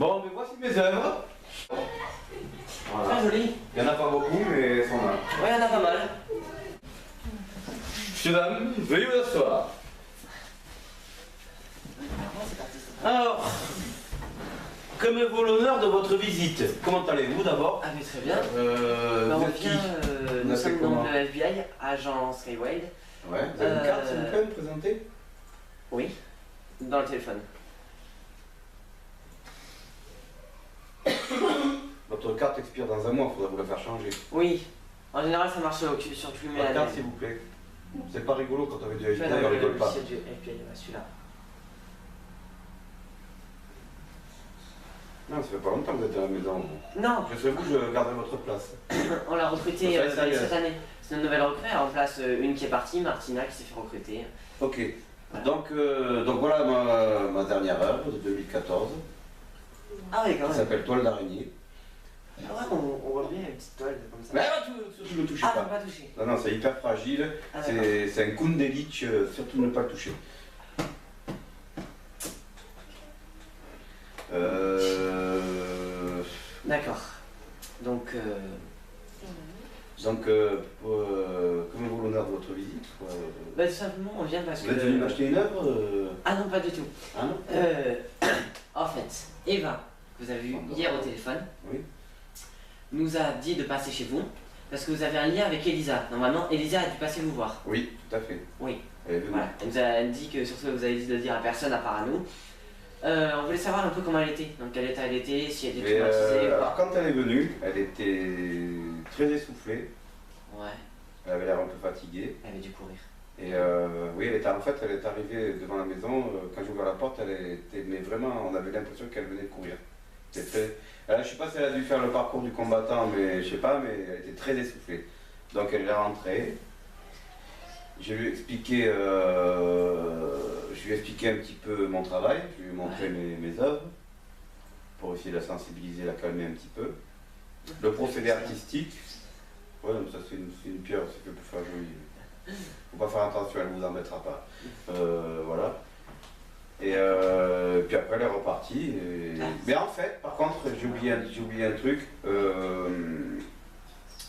Bon, mais voici mes œuvres. Voilà. Très joli. Il n'y en a pas beaucoup, mais elles sont là. Ouais, il y en a pas mal. Monsieur, dame, veuillez vous asseoir. Alors, que me vaut l'honneur de votre visite? Comment allez-vous d'abord? Ah mais très bien. Vous On êtes qui? revient, nous sommes comment? donc le FBI, agent Skywide. Ouais, vous avez une carte, s'il vous plaît, me présenter? Oui, dans le téléphone. Votre carte expire dans un mois, il faudra vous la faire changer. Oui, en général ça marche sur le Votre carte, s'il vous plaît. C'est pas rigolo quand on avait déjà Je été, on rigole pas. du FBI, celui-là. Non, ça fait pas longtemps que vous êtes à la maison. Non, Je serais vous, je garderai votre place. on l'a recruté Ça, ça y est. cette année. C'est une nouvelle recrue, elle remplace une qui est partie, Martina, qui s'est fait recruter. Ok. Donc voilà ma dernière œuvre de 2014. Ah oui, quand Qui même. s'appelle Toile d'araignée. Ah ouais, on voit bien une petite toile comme ça. Mais surtout ne touchez Ah, pas. faut pas toucher. Non, non, c'est hyper fragile. Ah, d'accord. C'est un Kundelic, surtout ne pas le toucher. D'accord. Donc, Comme vaut l'honneur de votre visite bah, tout simplement, on vient parce Vous que... êtes venu m'acheter une œuvre Ah non, pas du tout. Ah non En fait, Eva, que vous avez vu hier au téléphone, Oui. nous a dit de passer chez vous parce que vous avez un lien avec Elisa. Normalement, Elisa a dû passer vous voir. Oui, tout à fait. Oui. Elle est venue. Voilà. Elle nous a dit que surtout vous avez dit de le dire à personne à part à nous. On voulait savoir un peu comment elle était, dans quel état elle était, si elle était traumatisée ou Alors pas. quand elle est venue, elle était très essoufflée. Ouais, Elle avait l'air un peu fatiguée. elle avait dû courir. Et oui, elle est arrivée devant la maison. Quand j'ai ouvert la porte, elle était, mais vraiment, on avait l'impression qu'elle venait de courir. C'était très... je ne sais pas si elle a dû faire le parcours du combattant, mais je sais pas, mais elle était très essoufflée. Donc elle est rentrée. Je lui ai expliqué, un petit peu mon travail. Je lui ai montré mes œuvres pour essayer de la sensibiliser, la calmer un petit peu. Le procédé artistique. Ouais, ça c'est une pierre, c'est fait pour faire joli. Faut pas faire attention, elle ne vous embêtera pas. Voilà. Et puis après elle est repartie. Mais en fait, par contre, j'ai oublié un truc.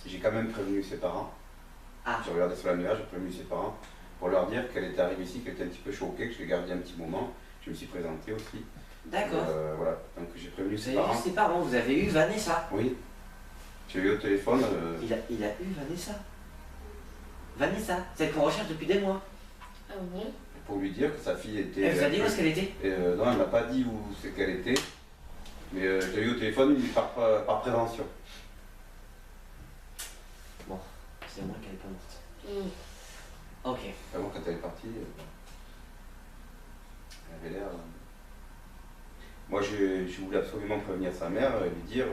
J'ai quand même prévenu ses parents. Ah. J'ai regardé sur la nuage, j'ai prévenu ses parents pour leur dire qu'elle était arrivée ici, qu'elle était un petit peu choquée, que je l'ai gardée un petit moment. Je me suis présenté aussi. D'accord. Voilà, donc j'ai prévenu Vous ses avez parents. eu ses parents, vous avez eu Vanessa. Oui. J'ai eu au téléphone. Il a eu Vanessa. Vanessa, celle qu'on recherche depuis des mois. Ah bon? Pour lui dire que sa fille était. Elle vous a dit où est-ce qu'elle était? Non, elle m'a pas dit où c'est qu'elle était, mais je l'ai eu au téléphone par prévention. Bon, c'est moi qu'elle est pas morte. Ok. Avant, quand elle est partie, elle avait l'air. Moi, je voulais absolument prévenir sa mère et lui dire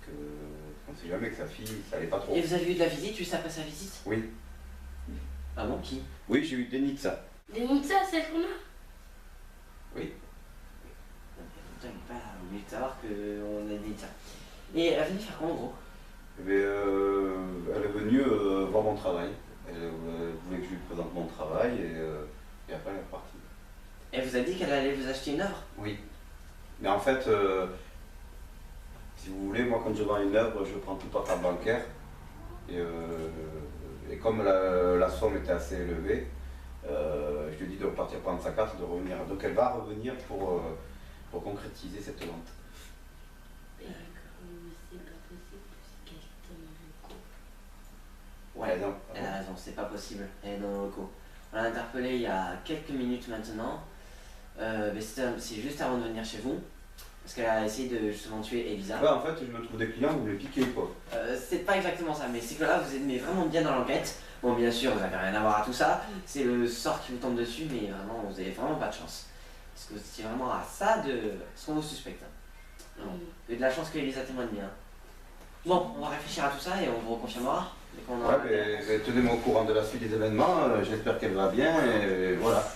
qu'on ne sait jamais que sa fille, ça allait pas trop. Et vous avez eu de la visite juste après sa visite? Oui. Ah bon, qui? Oui, j'ai eu Denitsa. Denitsa, c'est qu'on a? Oui. Putain, il n'est pas obligé de savoir qu'on a dit ça. Et elle venait faire quoi en gros? Mais, elle est venue voir mon travail. Elle voulait que je lui présente mon travail et après elle est repartie. Elle vous a dit qu'elle allait vous acheter une œuvre? Oui. Mais en fait, si vous voulez, moi quand je vends une œuvre, je prends tout en carte bancaire. Et comme la somme était assez élevée, je lui ai dit de repartir prendre sa carte et de revenir. Donc elle va revenir pour concrétiser cette vente. C'est pas possible parce qu'elle est dans le coup. Ouais, non. elle a raison, c'est pas possible. Elle est dans nos locaux. On l'a interpellée il y a quelques minutes maintenant. Mais c'est juste avant de venir chez vous. Parce qu'elle a essayé de justement tuer Elisa. Ouais, en fait, je me trouve des clients, vous les piquez quoi. C'est pas exactement ça, mais c'est que là vous êtes mais vraiment bien dans l'enquête. Bon, bien sûr, vous n'avez rien à voir à tout ça. C'est le sort qui vous tombe dessus, mais vraiment, vous avez vraiment pas de chance. Parce que vous étiez vraiment à ça de ce qu'on vous suspecte. Non. Vous avez de la chance que Elisa témoigne bien. Bon, on va réfléchir à tout ça et on vous reconfirmera. Dès qu'on aura... Ouais, mais tenez-moi au courant de la suite des événements, j'espère qu'elle va bien et voilà.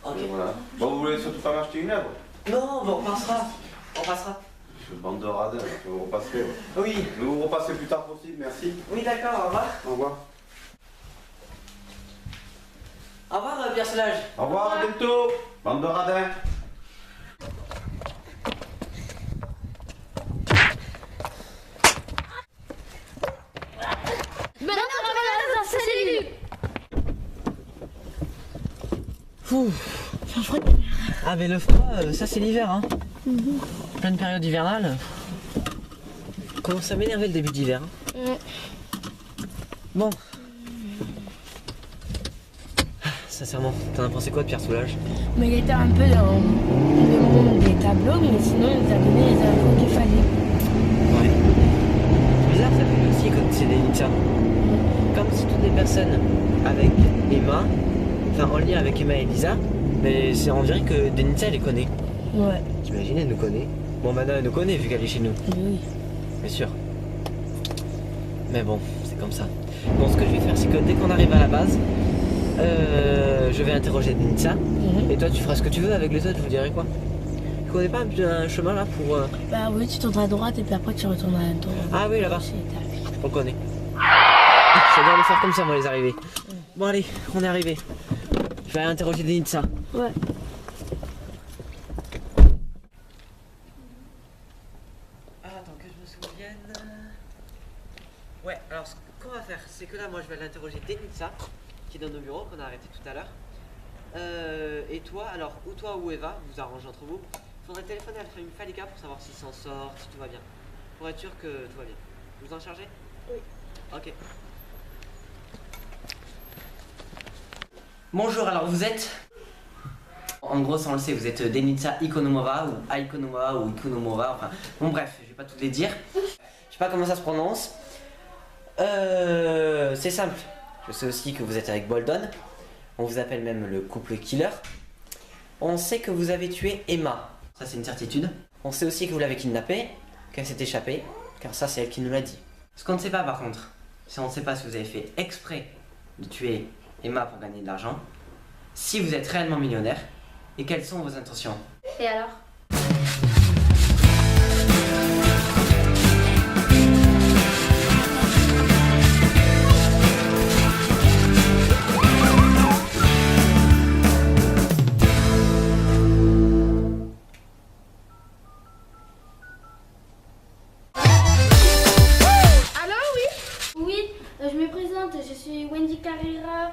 Ok. Et voilà. Bon, vous voulez surtout pas m'acheter une œuvre? Non, bon, on passera. On passera. Je bande de radins, je vous repasserai. Ouais. Oui. Je vous repasserai plus tard possible, merci. Oui, d'accord, au revoir. Au revoir. Au revoir, Pierre Solage. Au revoir, à bientôt, bande de radins. Ouh. Enfin, froid. Ah mais le froid, ça c'est l'hiver hein. Pleine période hivernale. Commence à m'énerver le début d'hiver. Hein. Bon. Sincèrement, t'en as pensé quoi de Pierre Soulages? Mais il était un peu dans le monde des tableaux, mais sinon il nous a donné les infos qu'il fallait. Ouais. C'est bizarre, ça fait aussi comme c'est Denitsa. Comme si toutes les personnes avec Emma, enfin en lien avec Emma et Elisa, mais c'est on dirait que Denitsa elle les connaît. Ouais. T'imagines, elle nous connaît. Bon maintenant elle nous connaît vu qu'elle est chez nous. Oui. Bien sûr. Mais bon, c'est comme ça. Bon, ce que je vais faire, c'est que dès qu'on arrive à la base, je vais interroger Denitsa. Et toi, tu feras ce que tu veux avec les autres, je vous dirai quoi. Tu connais pas un chemin là pour. Bah oui, tu tournes à droite et puis après tu retournes à droite. Ah oui, là-bas. On le connaît. J'adore le faire comme ça, moi, les arrivées. Bon, allez, on est arrivé. Je vais aller interroger Denitsa. Ouais. Attends, que je me souvienne. Ouais, alors ce qu'on va faire, c'est que là, moi, je vais aller interroger Denitsa, qui est dans nos bureaux, qu'on a arrêté tout à l'heure. Et toi, alors, ou toi ou Eva, vous arrangez entre vous. Faudrait téléphoner à la famille Falika pour savoir s'il s'en sort, si tout va bien. Pour être sûr que tout va bien. Vous en chargez? Oui. Ok. Bonjour, alors vous êtes? En gros, ça on le sait, vous êtes Denitsa Ikonomova ou Aikonomova ou Ikonomova, enfin, bon bref, je vais pas toutes les dire. Je sais pas comment ça se prononce. C'est simple. Je sais aussi que vous êtes avec Boldon. On vous appelle même le couple killer. On sait que vous avez tué Emma. Ça, c'est une certitude. On sait aussi que vous l'avez kidnappée, qu'elle s'est échappée, car ça, c'est elle qui nous l'a dit. Ce qu'on ne sait pas, par contre, c'est on ne sait pas si vous avez fait exprès de tuer Emma pour gagner de l'argent, si vous êtes réellement millionnaire, et quelles sont vos intentions. Et alors? Je me présente, je suis Wendy Carrera.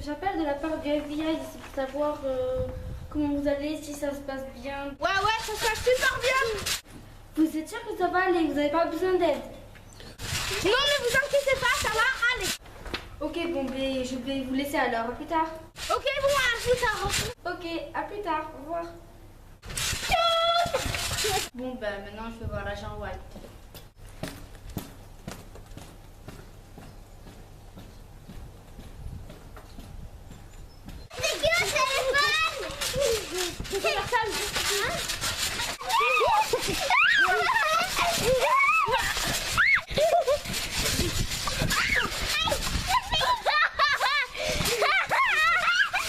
J'appelle de la part du FBI pour savoir comment vous allez, si ça se passe bien. Ouais, ça se passe super bien. Vous êtes sûr que ça va aller? Vous n'avez pas besoin d'aide? Non, ne vous inquiétez pas, ça va aller. Ok, bon, ben, je vais vous laisser alors. À plus tard. Ok, bon, à plus tard. Ok, à plus tard. Au revoir. Bon, ben, maintenant, je vais voir l'agent White.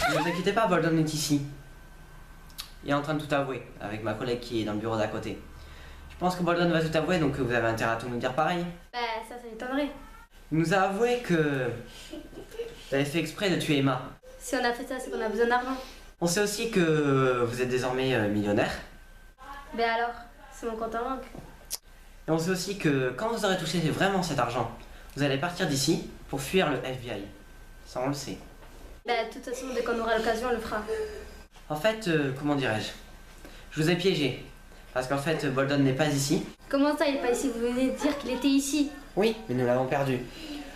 Ne vous inquiétez pas, Boldon est ici. Il est en train de tout avouer, avec ma collègue qui est dans le bureau d'à côté. Je pense que Boldon va tout avouer, donc vous avez intérêt à tout nous dire pareil. Bah, ça m'étonnerait. Il nous a avoué que vous avez fait exprès de tuer Emma. Si on a fait ça, c'est qu'on a besoin d'argent. On sait aussi que vous êtes désormais millionnaire. Ben alors, c'est mon compte en banque. Et on sait aussi que quand vous aurez touché vraiment cet argent, vous allez partir d'ici pour fuir le FBI. Ça, on le sait. Ben, de toute façon, dès qu'on aura l'occasion, on le fera. En fait, comment dirais-je? Je vous ai piégé. Parce qu'en fait, Boldon n'est pas ici. Comment ça, il est pas ici? Vous venez de dire qu'il était ici. Oui, mais nous l'avons perdu.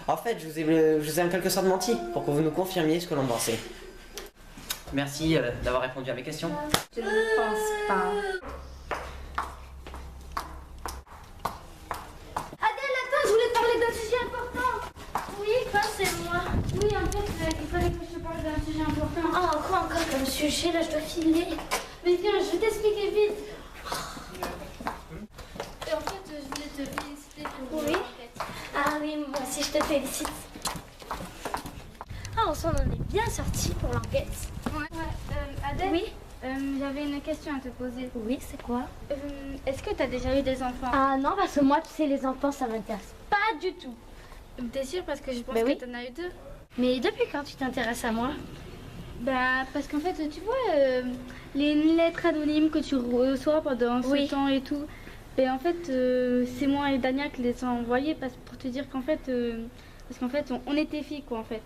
En fait, je vous ai en quelque sorte menti pour que vous nous confirmiez ce que l'on pensait. Merci d'avoir répondu à mes questions. Je ne pense pas. Adèle, attends, je voulais te parler d'un sujet important. Oui, quoi, c'est moi. Oui, en fait, il fallait que je te parle d'un sujet important. Oh, quoi encore comme sujet, là, je dois filer. Mais viens, je vais t'expliquer vite. Et en fait, je voulais te féliciter pour Oui. Ah oui, moi aussi, je te félicite. Ah, on s'en en est bien sorti pour l'enquête. Adèle, Oui. J'avais une question à te poser. Oui, c'est quoi? Est-ce que tu as déjà eu des enfants? Ah non, parce que moi, tu sais, les enfants, ça m'intéresse pas du tout. T'es sûre? Parce que je pense Ben que oui. t'en as eu deux. Mais depuis quand tu t'intéresses à moi? Bah, parce qu'en fait, tu vois, les lettres anonymes que tu reçois pendant ce Oui. temps et tout, ben en fait, c'est moi et Dania qui les ont envoyées pour te dire qu'en fait, parce qu'en fait, on était filles, quoi, en fait.